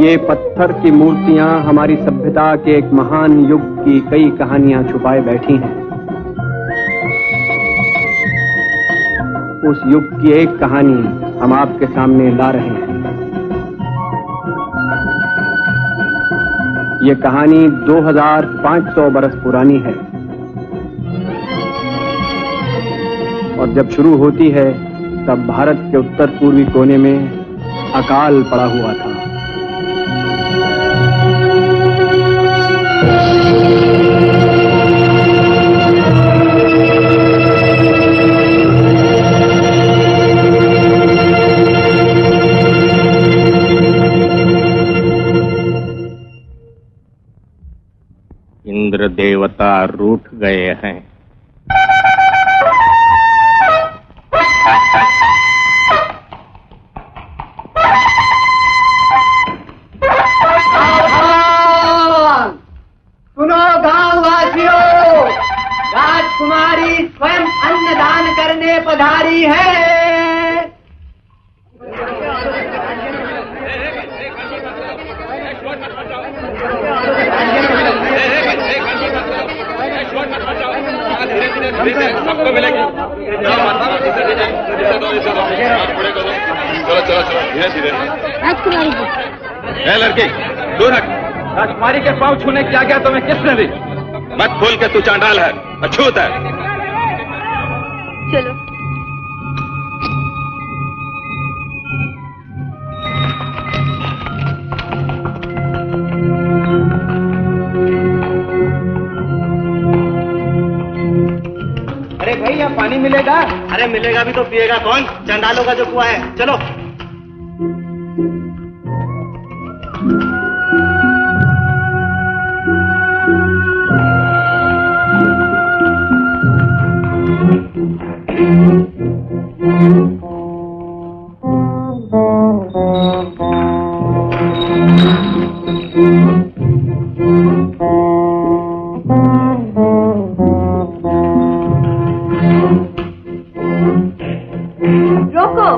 ये पत्थर की मूर्तियां हमारी सभ्यता के एक महान युग की कई कहानियां छुपाए बैठी हैं। उस युग की एक कहानी हम आपके सामने ला रहे हैं। ये कहानी 2500 बरस पुरानी है और जब शुरू होती है तब भारत के उत्तर पूर्वी कोने में अकाल पड़ा हुआ था। इंद्र देवता रूठ गए हैं। सुनो गांववासियों, राजकुमारी स्वयं अन्नदान करने पधारी है। सबको मिलेगी। चलो चलो चलो धीरे धीरे। राजकुमारी लड़की दूर हट। राजकुमारी के पांव छूने की आज्ञा तुम्हें किसने दी? मत खोल के तू चांडाल है, अछूत है। चलो अरे भाई यहाँ पानी मिलेगा? अरे मिलेगा भी तो पिएगा कौन? चंडालों का जो कुआं है। चलो रोको।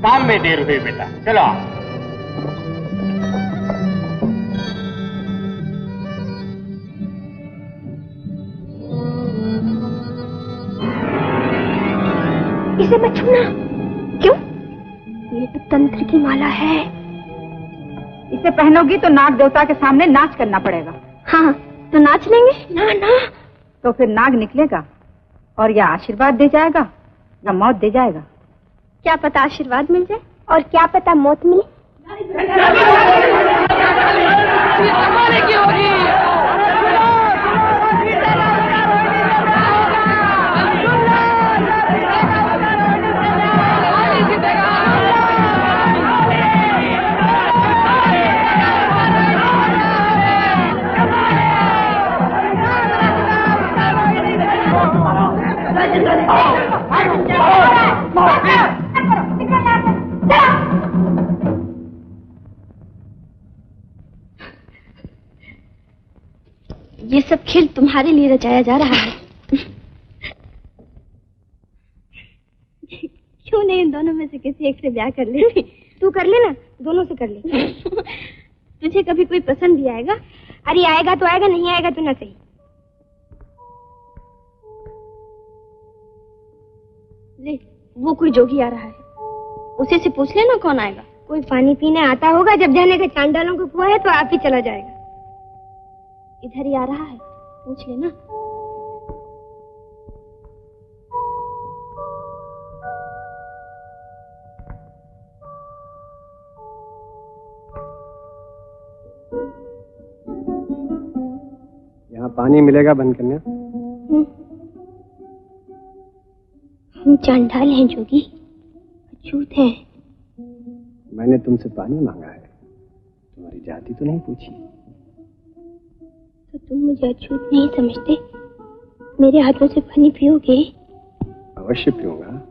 काम में देर हुई बेटा, चलो। मत छूना। क्यों? ये तो तंत्र की माला है। इसे पहनोगी तो नाग देवता के सामने नाच करना पड़ेगा। हाँ, तो नाच लेंगे। ना ना, तो फिर नाग निकलेगा और या आशीर्वाद दे जाएगा या मौत दे जाएगा। क्या पता आशीर्वाद मिल जाए और क्या पता मौत मिले। ये सब खेल तुम्हारे लिए रचाया जा रहा है। क्यों नहीं इन दोनों में से किसी एक से ब्याह कर ले? तू कर ले ना, दोनों से कर ले। तुझे कभी कोई पसंद भी आएगा? अरे आएगा तो आएगा, नहीं आएगा तो ना सही। ले, वो कोई जोगी आ रहा है, उसी से पूछ लेना कौन आएगा। कोई पानी पीने आता होगा, जब जाने का चांडालों को कुआं है तो आप ही चला जाएगा। इधर ही आ रहा है, पूछ लेना। यहाँ पानी मिलेगा बनकन्या? हम चांडाल हैं जोगी, अछूत हैं। मैंने तुमसे पानी मांगा है, तुम्हारी जाति तो नहीं पूछी। तो तुम मुझे अछूत नहीं समझते? मेरे हाथों से पानी पियोगे? अवश्य पीऊंगा।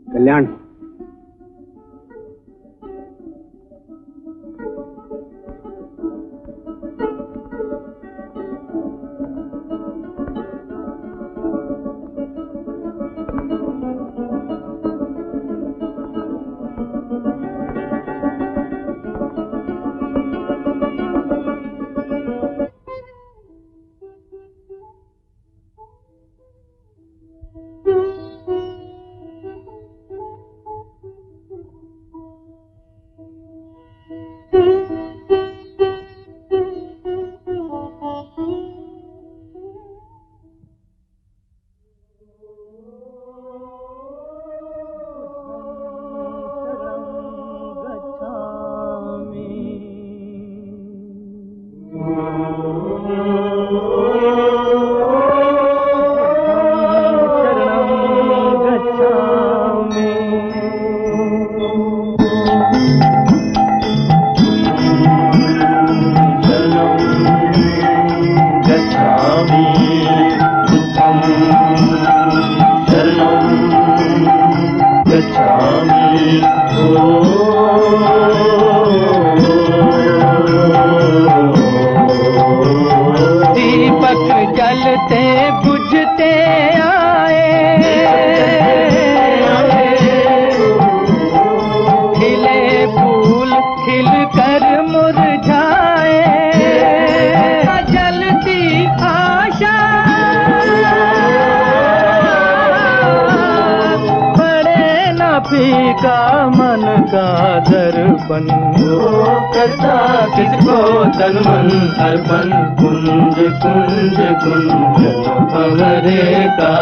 कल्याण। का मन का दर्पण, वो करता किसको तन मन अर्पण। कुंज कुंज कुंजन भंवरे का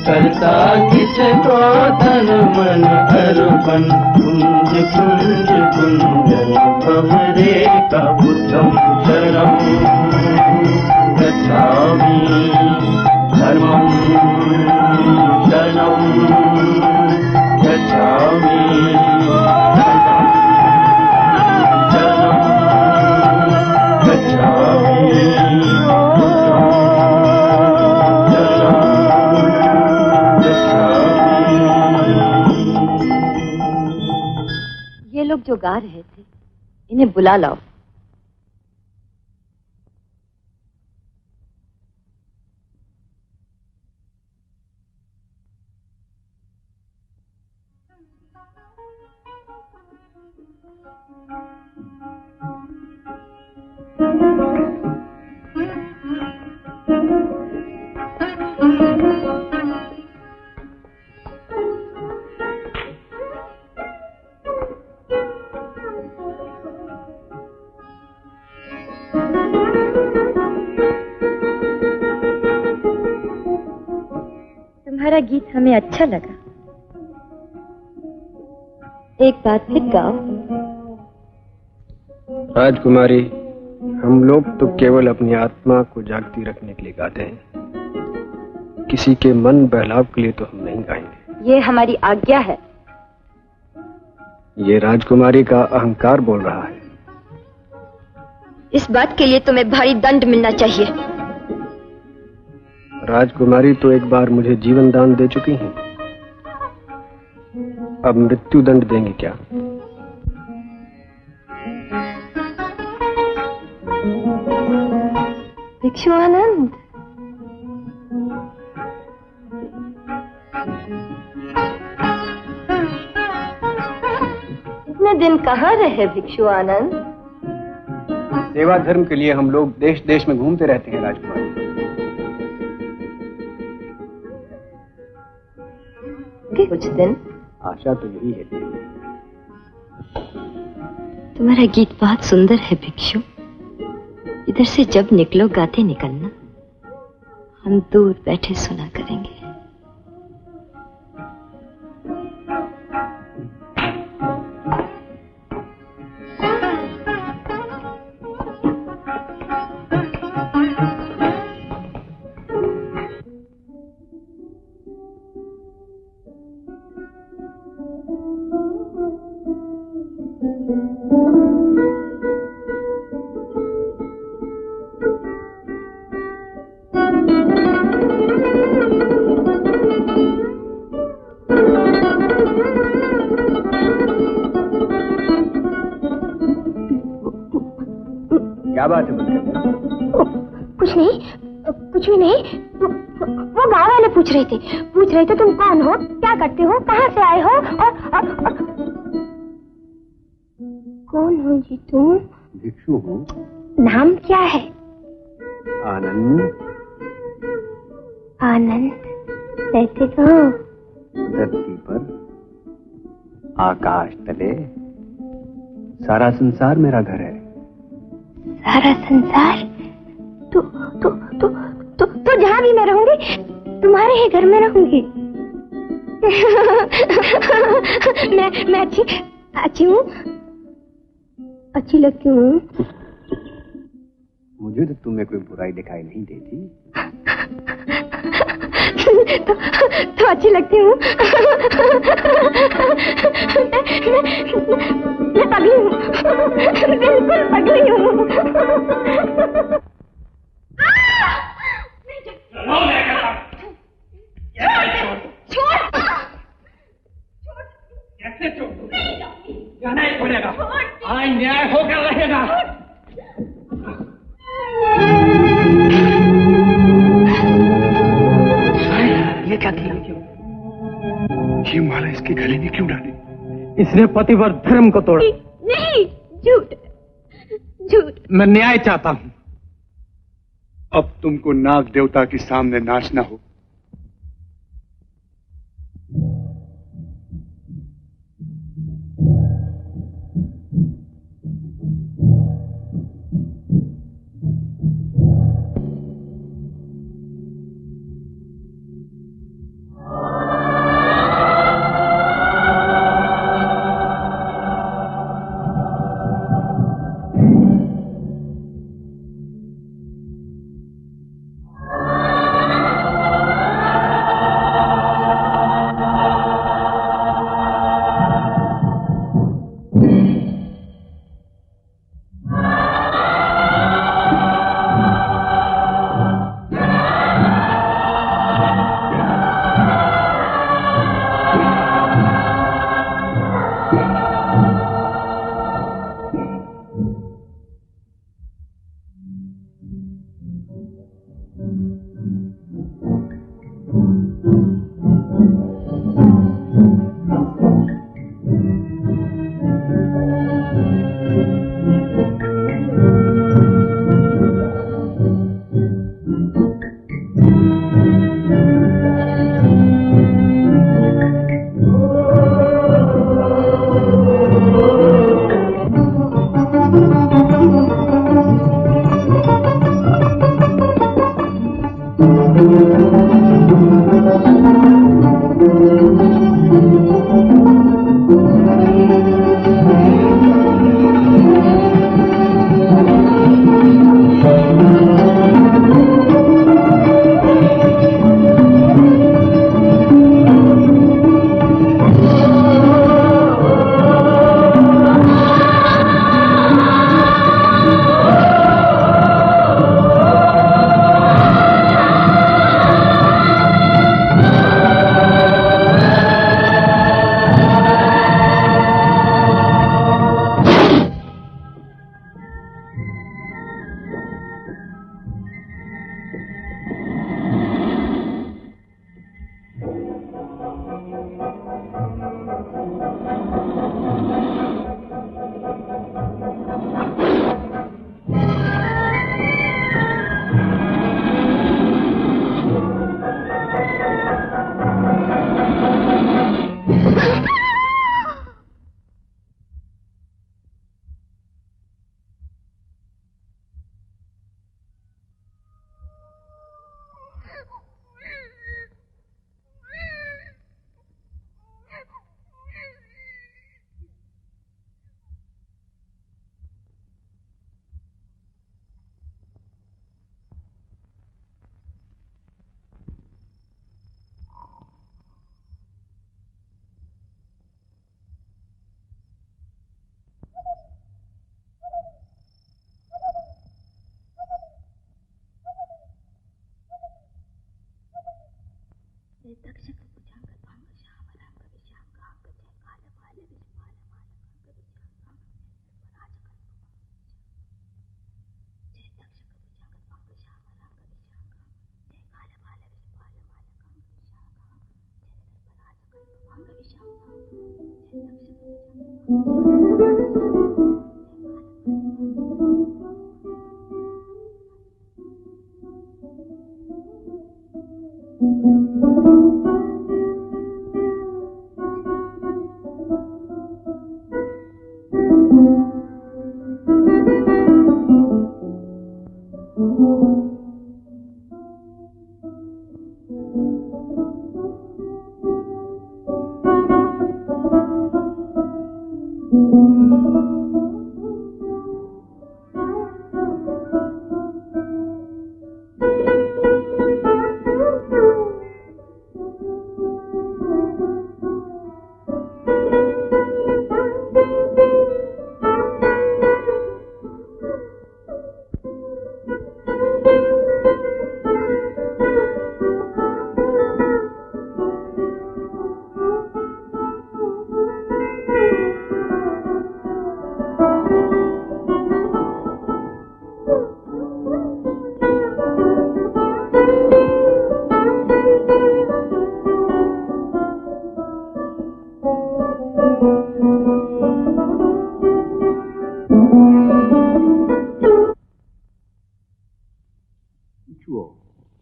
करता किसको तन मन अर्पण। कुंज कुंज कुंजन भंवरे का बुद्धं शरणं गच्छामि, धर्मं शरणं गच्छामि, शरणं गच्छामि, ये लोग जो गा रहे थे, इन्हें बुला लाओ। तुम्हारा गीत हमें अच्छा लगा। एक बात फिर गाओ। राजकुमारी, हम लोग तो केवल अपनी आत्मा को जागती रखने के लिए गाते हैं, किसी के मन बहलाव के लिए तो हम नहीं गाएंगे। ये हमारी आज्ञा है। ये राजकुमारी का अहंकार बोल रहा है। इस बात के लिए तुम्हें भारी दंड मिलना चाहिए। राजकुमारी तो एक बार मुझे जीवन दान दे चुकी हैं, अब मृत्यु दंड देंगे क्या? भिक्षु आनंद, इतने दिन कहाँ रहे भिक्षु आनंद? सेवा धर्म के लिए हम लोग देश देश में घूमते रहते हैं राजकुमारी। कुछ दिन आशा तो यही है। तुम्हारा गीत बहुत सुंदर है भिक्षु। इधर से जब निकलो गाते निकलना, हम दूर बैठे सुना करेंगे। क्या बात है? कुछ नहीं, कुछ भी नहीं। वो गाँव वाले पूछ रहे थे तुम कौन हो, क्या करते हो, कहाँ से आए हो और कौन हो जी तुम? भिक्षु हूँ। नाम क्या है? आनंद। आनंद। रहते कहाँ? धरती पर, आकाश तले, सारा संसार मेरा घर है। सारा संसार? तो जहाँ भी मैं रहूंगी, तुम्हारे ही घर में रहूंगी। मैं अच्छी हूँ, अच्छी लगती हूँ। मुझे तो तुम्हें कोई बुराई दिखाई नहीं देती। तो अच्छी लगती हूँ। मैं पगली हूँ, बिल्कुल पगली हूँ। कैसे छोड़ दूँ? जाना ही पड़ेगा। आज न्याय होकर रहेगा। ये क्या किया? ये माला इसके गले में क्यों डाली? इसने पतिव्रत धर्म को तोड़ा। नहीं, झूठ झूठ। मैं न्याय चाहता हूँ। अब तुमको नाग देवता के सामने नाचना हो।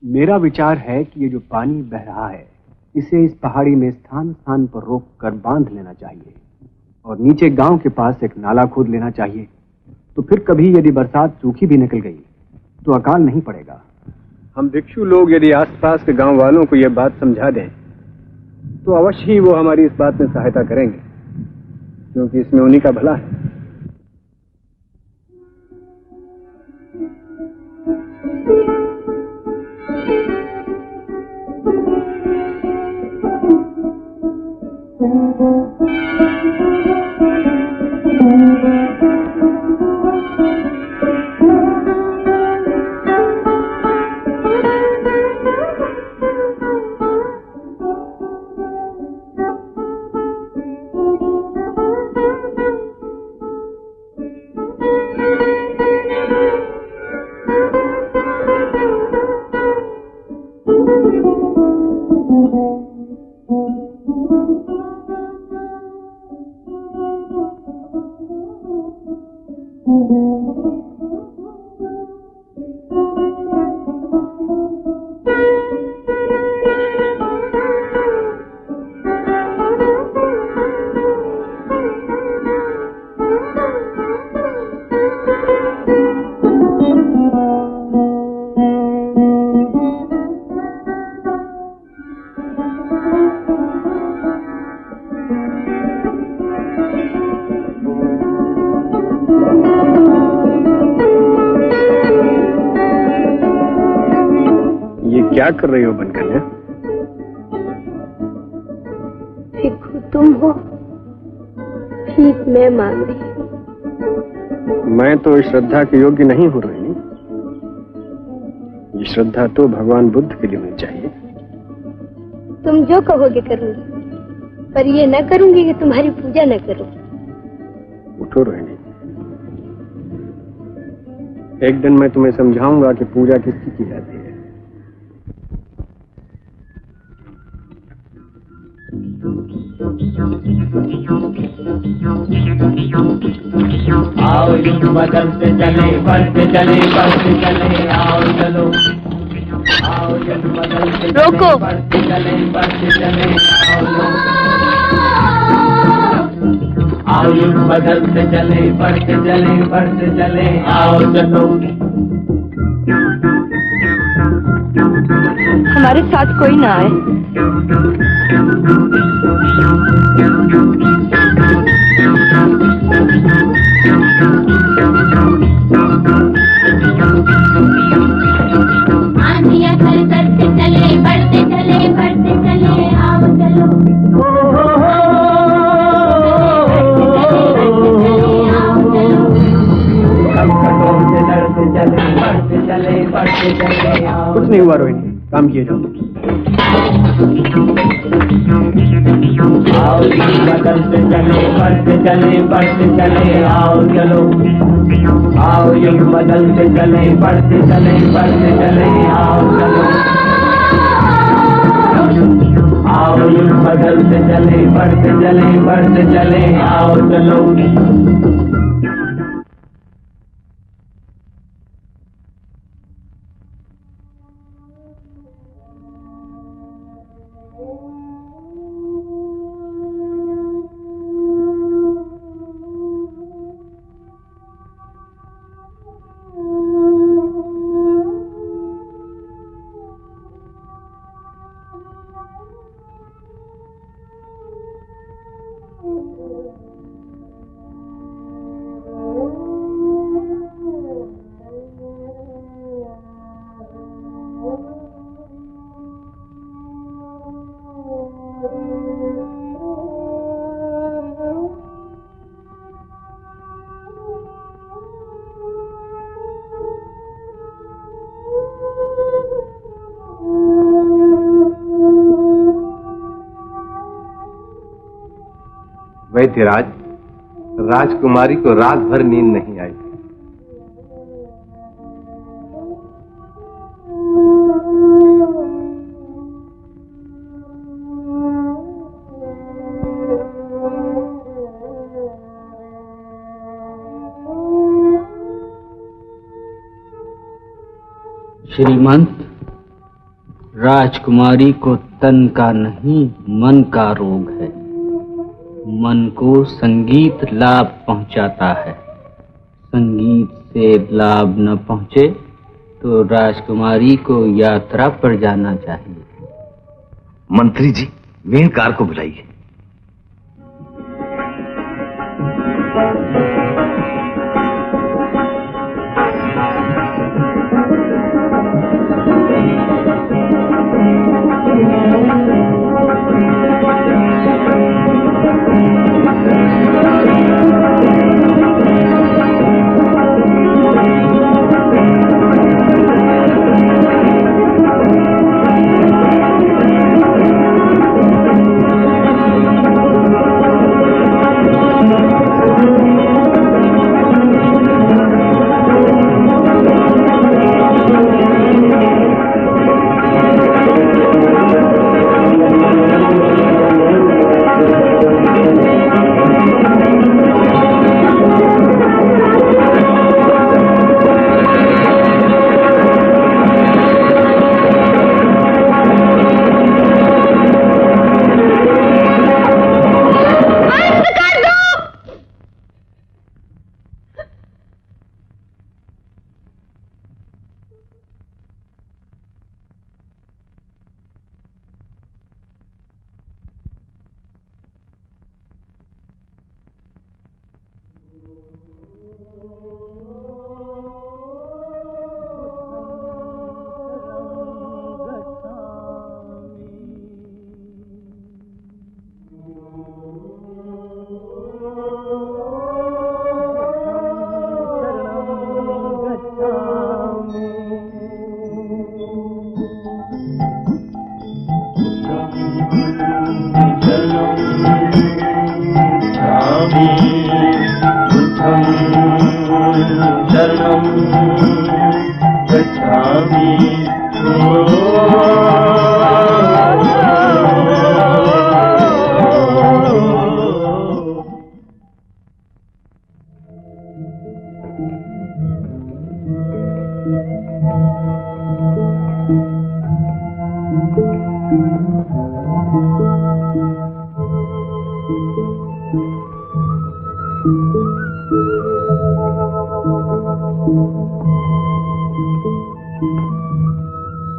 मेरा विचार है कि ये जो पानी बह रहा है इसे इस पहाड़ी में स्थान स्थान पर रोक कर बांध लेना चाहिए और नीचे गांव के पास एक नाला खोद लेना चाहिए। तो फिर कभी यदि बरसात सूखी भी निकल गई तो अकाल नहीं पड़ेगा। हम भिक्षु लोग यदि आसपास के गांव वालों को यह बात समझा दें तो अवश्य ही वो हमारी इस बात में सहायता करेंगे, क्योंकि इसमें उन्हीं का भला है। क्या कर रही हो बनकन्या? भिक्षु तुम हो, भीख मैं मांग रही हूँ। मैं तो इस श्रद्धा के योग्य नहीं हूँ रोहिणी। ये श्रद्धा तो भगवान बुद्ध के लिए होनी चाहिए। तुम जो कहोगे करूंगी, पर ये न करूंगी कि तुम्हारी पूजा न करूं। उठो रोहिणी, एक दिन मैं तुम्हें समझाऊंगा कि पूजा किसकी की जाती है। आओ युग बदलते चले, बढ़ते चले, बढ़ते चले, आओ चलो। आओ युग बदलते रोको। बढ़ते चले, बढ़ते चले, आओ युग बदलते चले, बढ़ते चले, बढ़ते चले, आओ चलो। हमारे साथ कोई ना आए। आंधियां कर करते चले, बढ़ते चले, बढ़ते चले, आओ चलो। कुछ नहीं हुआ रोहिणी, काम किए जाओ। आओ युग बदलते चले, बढ़ते चले, बढ़ते चले, आओ चलो। आओ युग बदलते चले, बढ़ते चले, बढ़ते चले, आओ चलो। आओ युग बदलते चले, बढ़ते चले, बढ़ते चले, आओ चलो। वैद्यराज, राजकुमारी को रात भर नींद नहीं आई। श्रीमंत, राजकुमारी को तन का नहीं मन का रोग है। मन को संगीत लाभ पहुंचाता है। संगीत से लाभ न पहुंचे तो राजकुमारी को यात्रा पर जाना चाहिए। मंत्री जी, वेणकार को बुलाइए।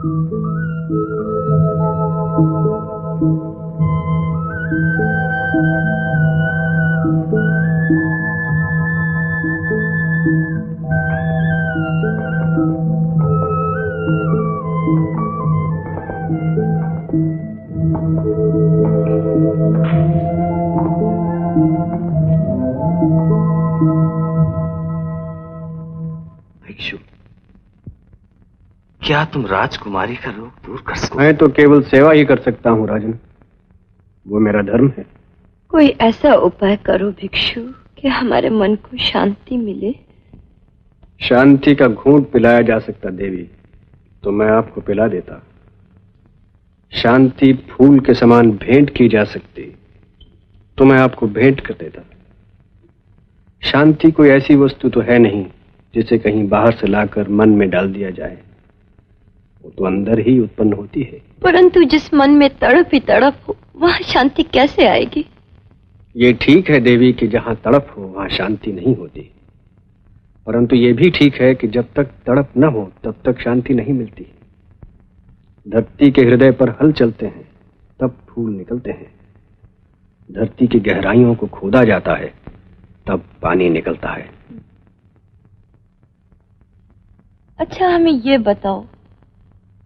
भिक्षु, क्या तुम राजकुमारी का रोग दूर कर सको? मैं तो केवल सेवा ही कर सकता हूँ राजन, वो मेरा धर्म है। कोई ऐसा उपाय करो भिक्षु कि हमारे मन को शांति मिले। शांति का घूंट पिलाया जा सकता देवी तो मैं आपको पिला देता। शांति फूल के समान भेंट की जा सकती तो मैं आपको भेंट कर देता। शांति कोई ऐसी वस्तु तो है नहीं जिसे कहीं बाहर से लाकर मन में डाल दिया जाए, वो तो अंदर ही उत्पन्न होती है। परंतु जिस मन में तड़प ही तड़प हो वहां शांति कैसे आएगी? ये ठीक है देवी कि जहां तड़प हो वहां शांति नहीं होती, परंतु ये भी ठीक है कि जब तक तड़प न हो तब तक शांति नहीं मिलती। धरती के हृदय पर हल चलते हैं तब फूल निकलते हैं। धरती की गहराइयों को खोदा जाता है तब पानी निकलता है। अच्छा हमें ये बताओ,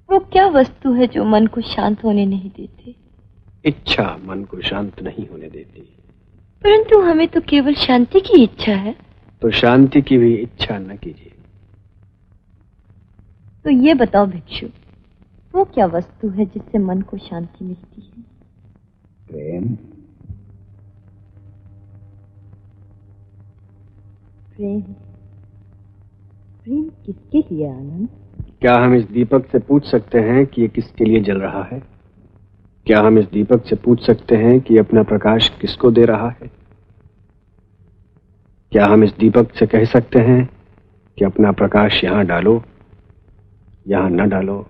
वो क्या वस्तु है जो मन को शांत होने नहीं देती? इच्छा मन को शांत नहीं होने देती। परंतु हमें तो केवल शांति की इच्छा है। तो शांति की भी इच्छा न कीजिए। तो ये बताओ भिक्षु, वो क्या वस्तु है जिससे मन को शांति मिलती है? प्रेम। प्रेम? प्रेम किसके लिए आनंद? क्या हम इस दीपक से पूछ सकते हैं कि ये किसके लिए जल रहा है? क्या हम इस दीपक से पूछ सकते हैं कि अपना प्रकाश किसको दे रहा है? क्या हम इस दीपक से कह सकते हैं कि अपना प्रकाश यहां डालो, यहां न डालो?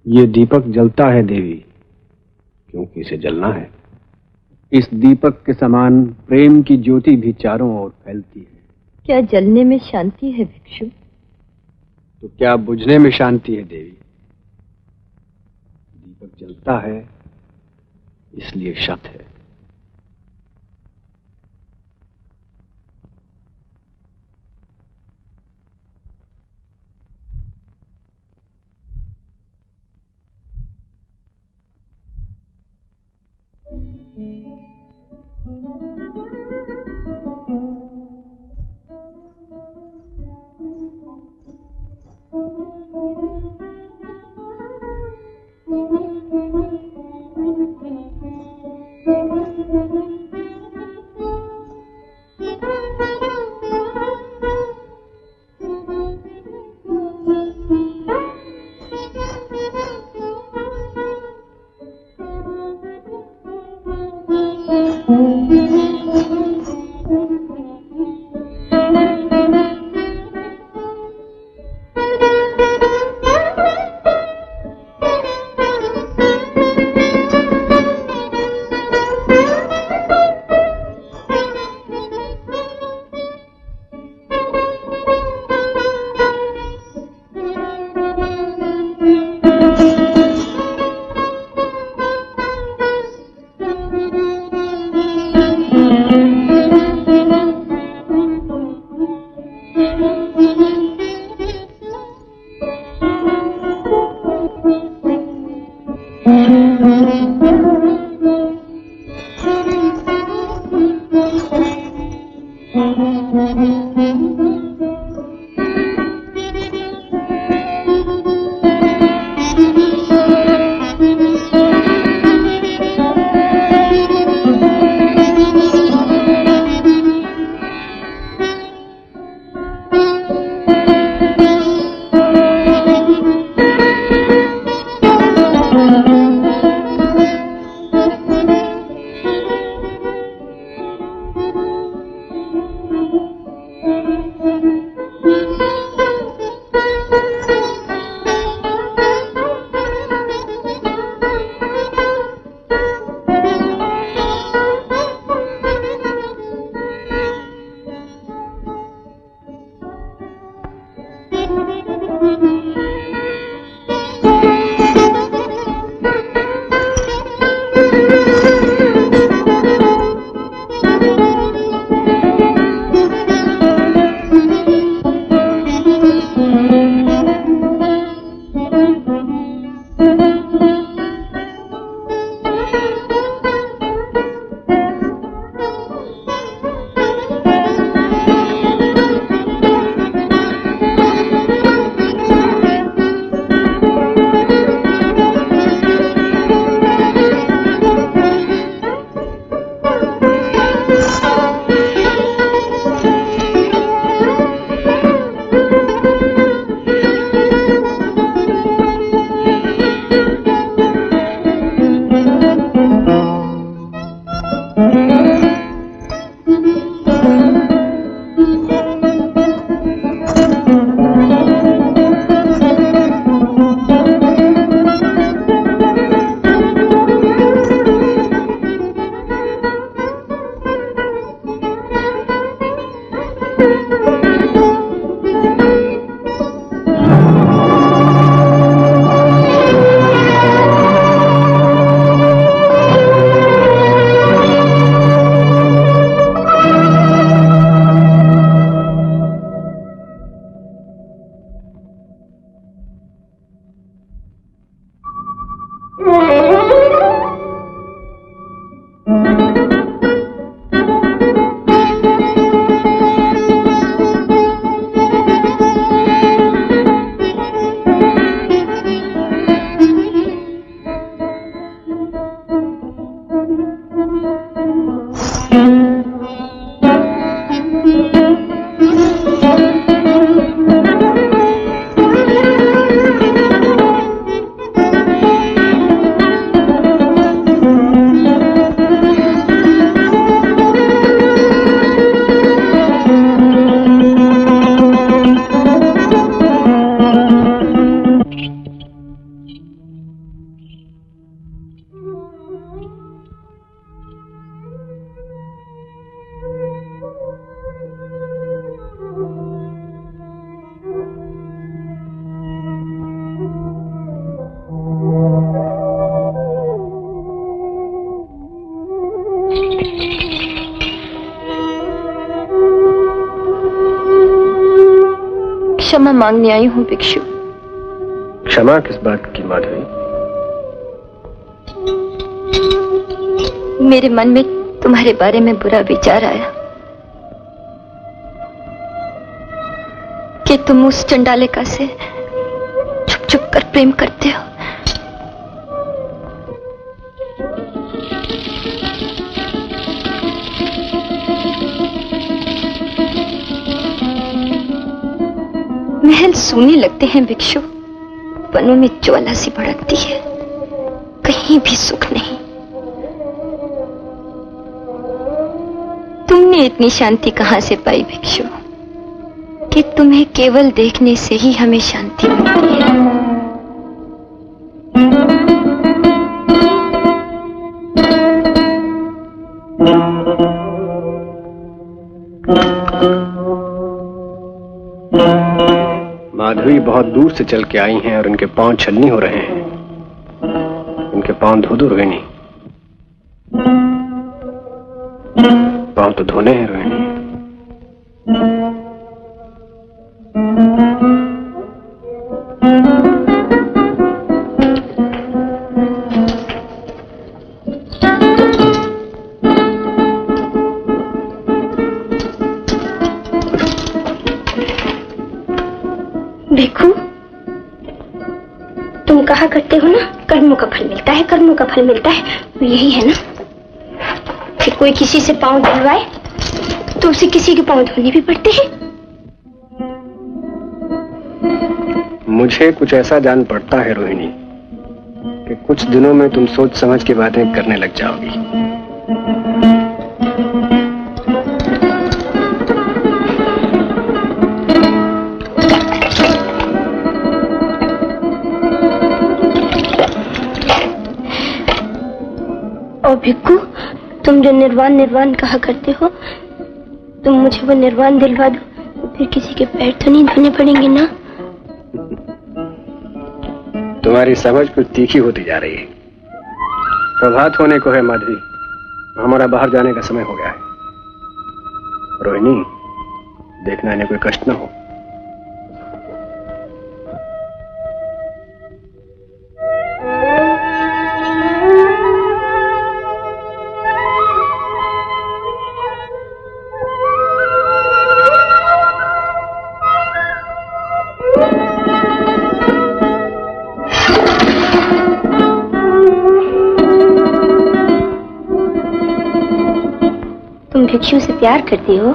ये दीपक जलता है देवी क्योंकि इसे जलना है। इस दीपक के समान प्रेम की ज्योति भी चारों ओर फैलती है। क्या जलने में शांति है भिक्षु? तो क्या बुझने में शांति है देवी? दीपक जलता है इसलिए शांत है। क्षमा मांगने आई हूँ भिक्षु। क्षमा किस बात की माधवी? मेरे मन में तुम्हारे बारे में बुरा विचार आया कि तुम उस चंडालिका से छुप छुप कर प्रेम करते हो। महल सूने लगते हैं भिक्षु, वनों में ज्वाला सी भड़कती है, कहीं भी सुख नहीं। तुमने इतनी शांति कहां से पाई भिक्षु कि तुम्हें केवल देखने से ही हमें शांति मिलती है। माधवी बहुत दूर से चल के आई हैं और इनके पांव छलनी हो रहे हैं। इनके पांव धो दो रोहिणी। पांव तो धोने हैं रोहिणी। भिक्षु, तुम कहा करते हो ना, कर्मों का फल मिलता है, कर्मों का फल मिलता है, तो यही है ना कि कोई किसी से पांव धुलवाए तो उसे किसी के पांव धोने भी पड़ते हैं। मुझे कुछ ऐसा जान पड़ता है रोहिणी कि कुछ दिनों में तुम सोच समझ के बातें करने लग जाओगी। और भिक्षु, तुम जो निर्वाण निर्वाण कहा करते हो, तुम मुझे वो निर्वाण दिलवा दो, तो फिर किसी के पैर तो नहीं धोने पड़ेंगे ना। तुम्हारी समझ कुछ तीखी होती जा रही है। प्रभात होने को है माधवी, हमारा बाहर जाने का समय हो गया है। रोहिणी, देखना इन्हें कोई कष्ट न हो। तुम भिक्षु से प्यार करती हो?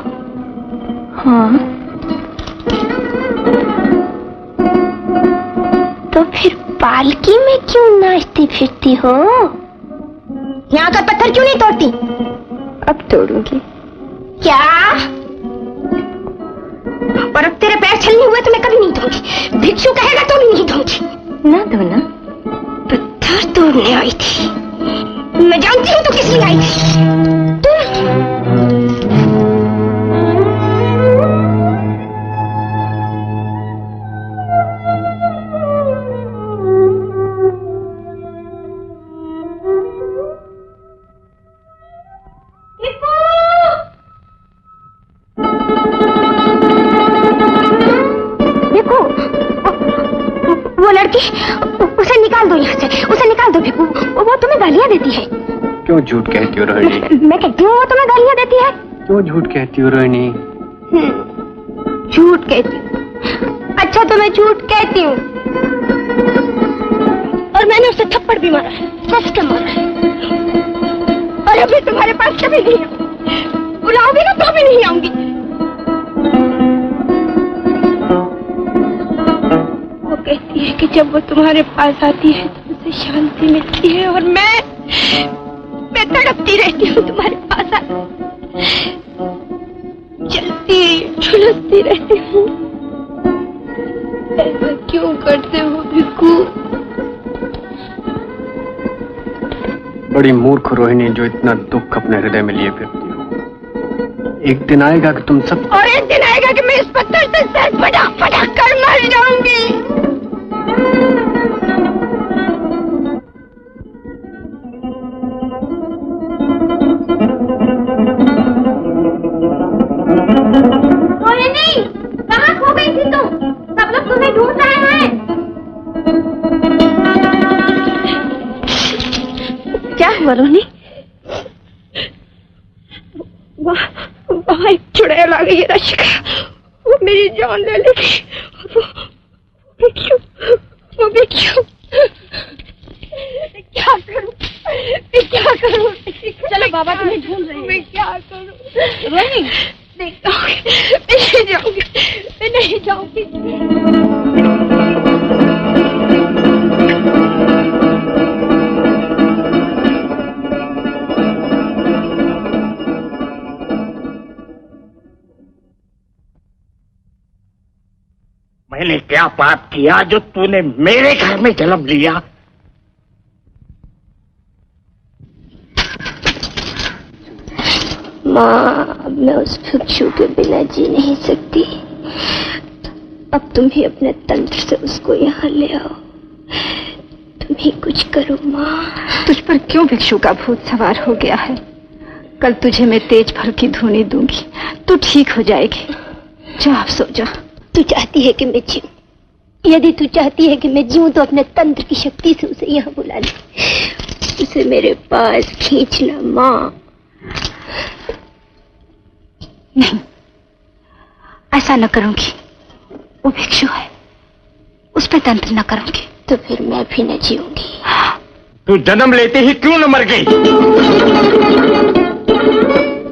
हाँ। तो फिर पालकी में क्यों नाचती फिरती हो? यहाँ का पत्थर क्यों नहीं तोड़ती? अब तोड़ूंगी। क्या? और अब तेरे पैर छलनी हुए तो मैं कभी नहीं धोऊंगी। भिक्षु कहेगा तो भी नहीं धोऊंगी। ना धोना। पत्थर तोड़ने आई थी। मैं जानती हूँ तो किस लिए आई थी। वो लड़की, उसे निकाल दो यहाँ से, उसे निकाल दो तो भिक्कू वो तुम्हें गालियाँ देती है। क्यों झूठ कहती हो रोहिणी? मैं कहती हूँ वो तुम्हें गालियाँ देती है। क्यों झूठ कहती हो रोहिणी? झूठ कहती हूँ। अच्छा तो मैं झूठ कहती हूँ। और मैंने उसे थप्पड़ भी मारा है, कस के मारा है। और अभी तुम्हारे पास कभी नहीं आऊंगी। बुलाओगी ना तो भी नहीं आऊंगी। वो कहती है कि जब वो तुम्हारे पास आती है तो उसे शांति मिलती है और मैं तड़पती रहती हूँ तुम्हारे पास आकर, जलती झुलसती रहती हूँ। ऐसा क्यों करते हो भिक्कू? बड़ी मूर्ख रोहिणी जो इतना दुख अपने हृदय में लिए फिरती हो। एक दिन आएगा कि तुम सब, और एक दिन आएगा कि मैं इस पत्थर से सर फटक फटक कर मर जाऊंगी। रोहिणी, कहाँ खो गई थी तुम? सब लोग तुम्हें ढूंढ रहे हैं। क्या हुआ रोहिणी? वहाँ एक चुड़ैल आ गई है रशिका, वो मेरी जान ले लेगी। वो भिक्षु क्या करूं? मैं क्या करूं? चलो बाबा तुम्हें ढूंढ रहे हैं। मैं क्या करूं? रोहिणी नहीं जाऊंगी, मैं नहीं जाऊंगी। मैंने क्या पाप किया जो तूने मेरे घर में जन्म लिया? माँ, अब मैं उस भिक्षु के बिना जी नहीं सकती। अब तुम ही अपने तंत्र से उसको यहाँ ले आओ। तुम ही कुछ करो माँ। तुझ पर क्यों भिक्षु का भूत सवार हो गया है? कल तुझे मैं तेज फल की धूनी दूंगी, तू ठीक हो जाएगी। जा अब सो जा। तू चाहती है कि मैं जीऊं? यदि तू चाहती है कि मैं जीऊं तो अपने तंत्र की शक्ति से उसे यहाँ बुला ले, उसे मेरे पास खींचना माँ। नहीं, ऐसा न करूंगी। वो भिक्षु है, उस पे तंत्र न करूंगी। तो फिर मैं भी न जीऊंगी। तू जन्म लेते ही क्यों न मर गई?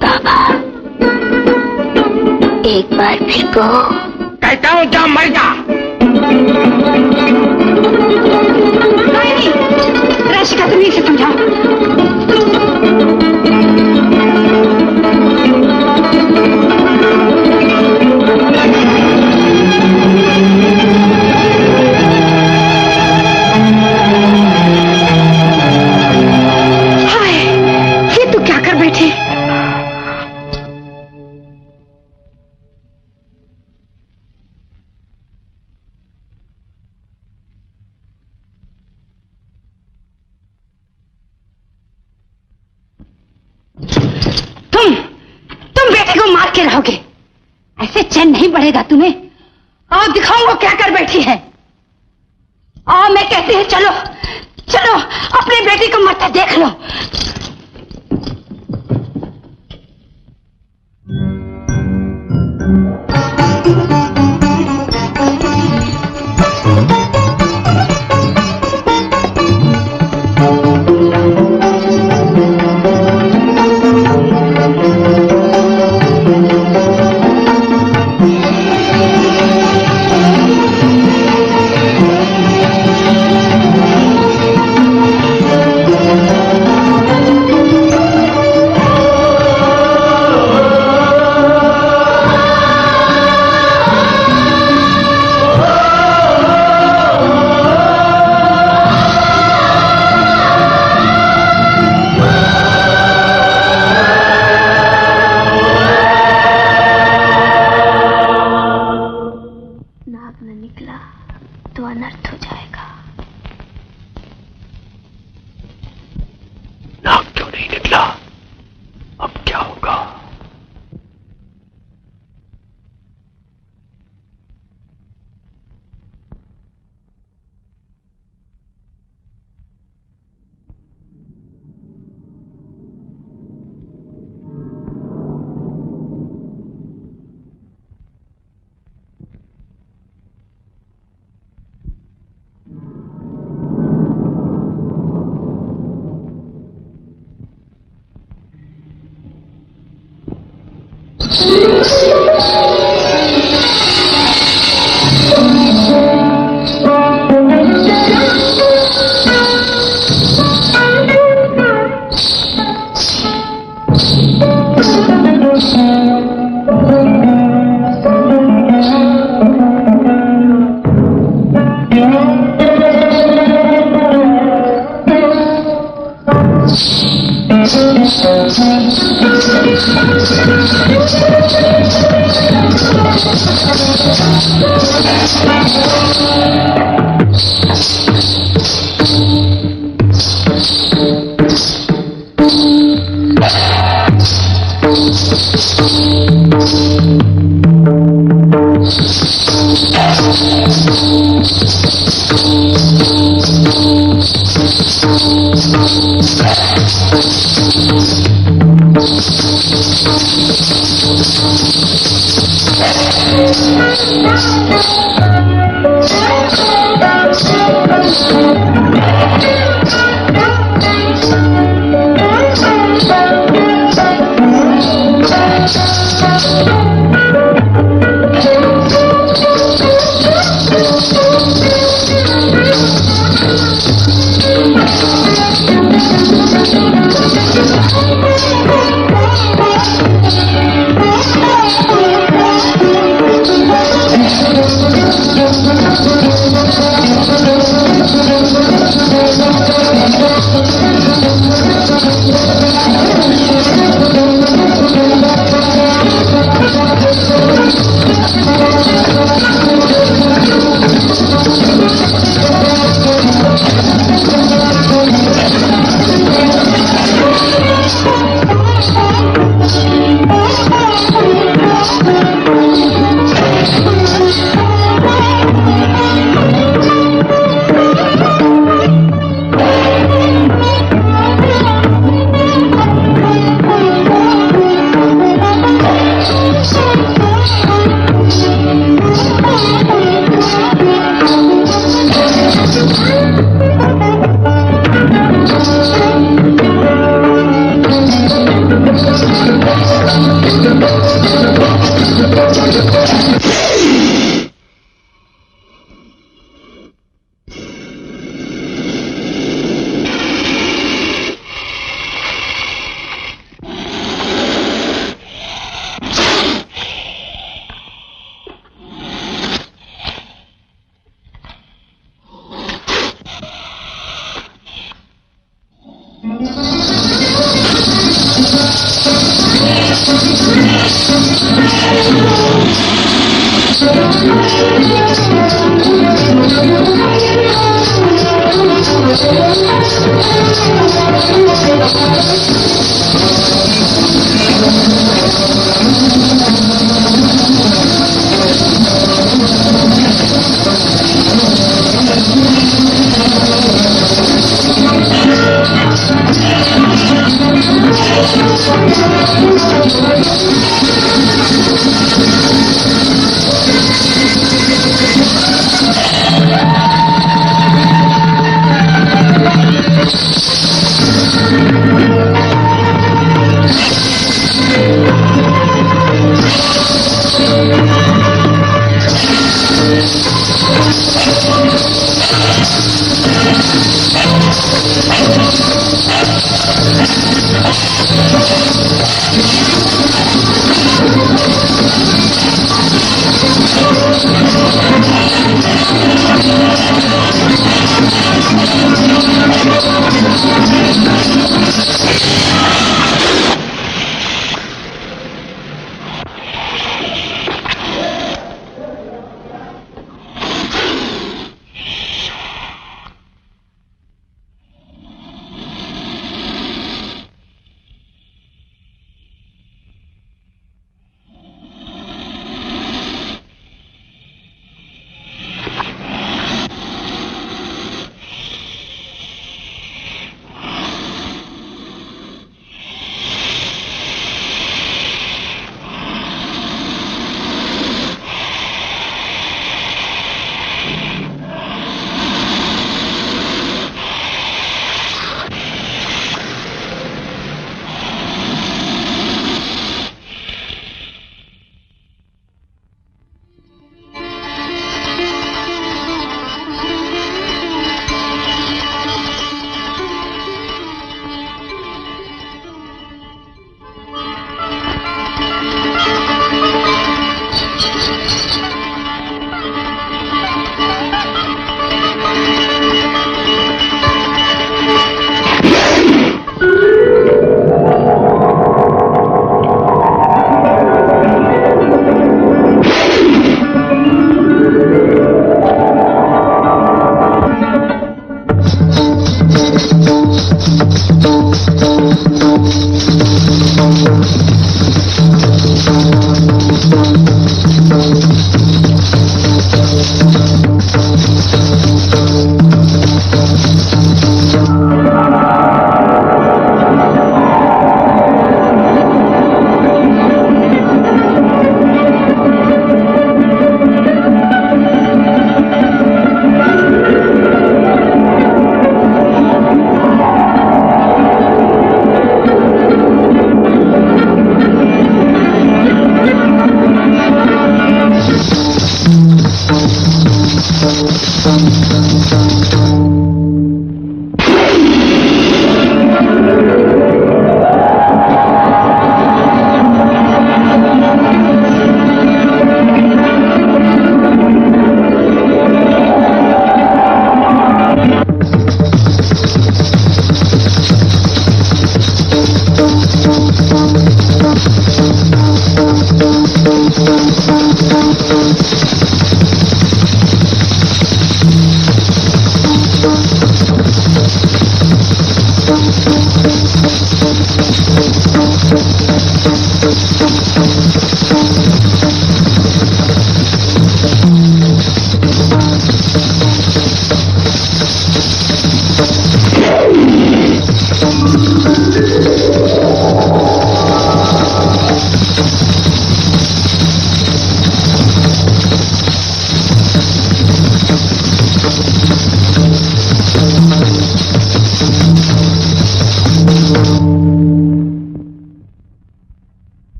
बाबा, एक बार फिर कहो। कहता हूँ जा मर जा। रशिका, तुम इसे समझाओ। हाय, ये तू क्या कर बैठी? तुम बेटे को मार के रहोगे, ऐसे चैन नहीं बढ़ेगा तुम्हें। आओ दिखाऊंगा क्या कर बैठी है। आओ, मैं कहती हूँ चलो चलो, अपने बेटी को मरते देख लो।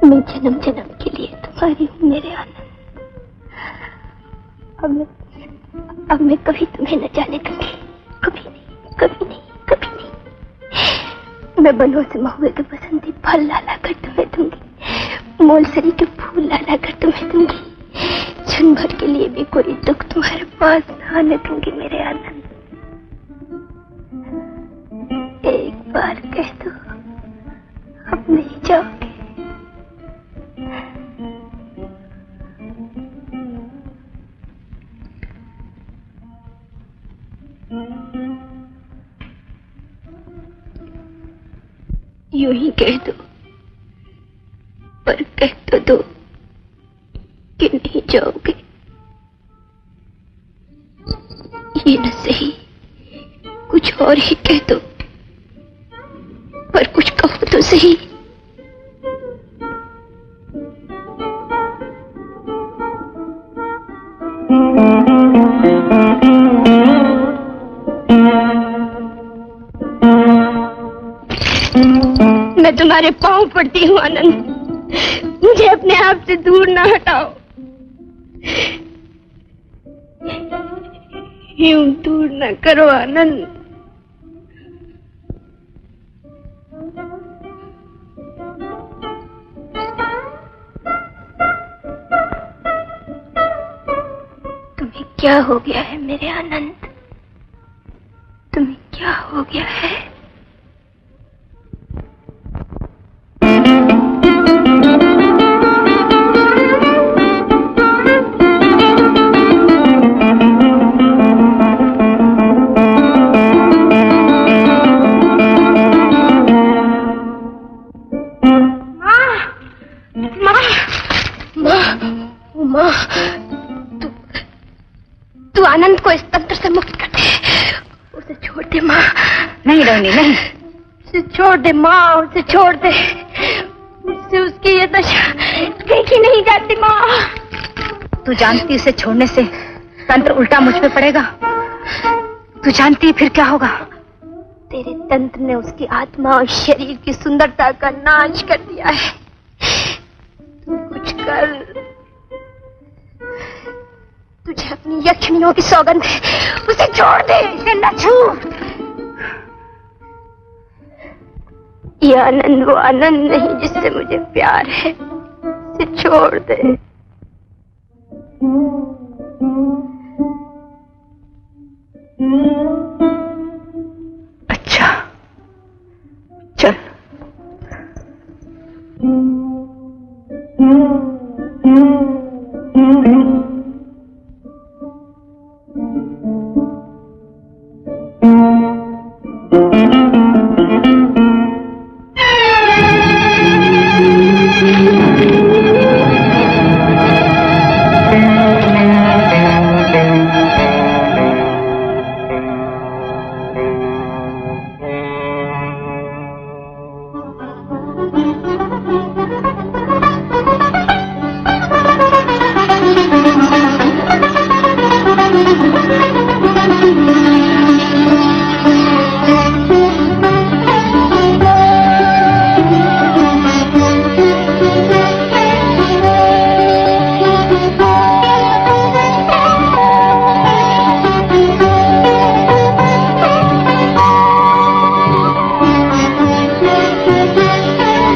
मैं जन्म जन्म के लिए तुम्हारी हूँ मेरे आनंद। अब मैं कभी तुम्हें न जाने दूंगी, कभी नहीं, कभी नहीं, कभी नहीं। मैं बनों से महुए के बसंती फल लाला कर तुम्हें दूंगी, मोलसरी के फूल लाला कर तुम्हें दूंगी। क्षण भर के लिए भी कोई दुख तुम्हारे पास न आने दूंगी मेरे आनंद। एक बार कह दो अब नहीं जाओगे। यूं ही कह दो, पर कह तो दो कि नहीं जाओगे। ये न सही कुछ और ही कह दो, पर कुछ कहो तो सही। मैं तुम्हारे पांव पड़ती हूँ आनंद, मुझे अपने आप से दूर ना हटाओ, यूं दूर ना करो आनंद। तुम्हें क्या हो गया है मेरे आनंद? तुम्हें क्या हो गया है? तू आनंद को इस तंत्र से मुक्त कर दे। उसे छोड़ दे माँ। नहीं रोनी नहीं, उसे छोड़ दे माँ, उसे छोड़ दे। मुझसे उसकी ये दशा देखी नहीं जाती माँ। तू जानती उसे छोड़ने से तंत्र उल्टा मुझ पे पड़ेगा। तू जानती है फिर क्या होगा? तेरे तंत्र ने उसकी आत्मा और शरीर की सुंदरता का नाश कर दिया है। तू कुछ कर। तुझे अपनी यक्षिणियों की सौगंध है, उसे छोड़ दे, इसे न छू। ये आनंद वो आनंद नहीं जिससे मुझे प्यार है, इसे छोड़ दे।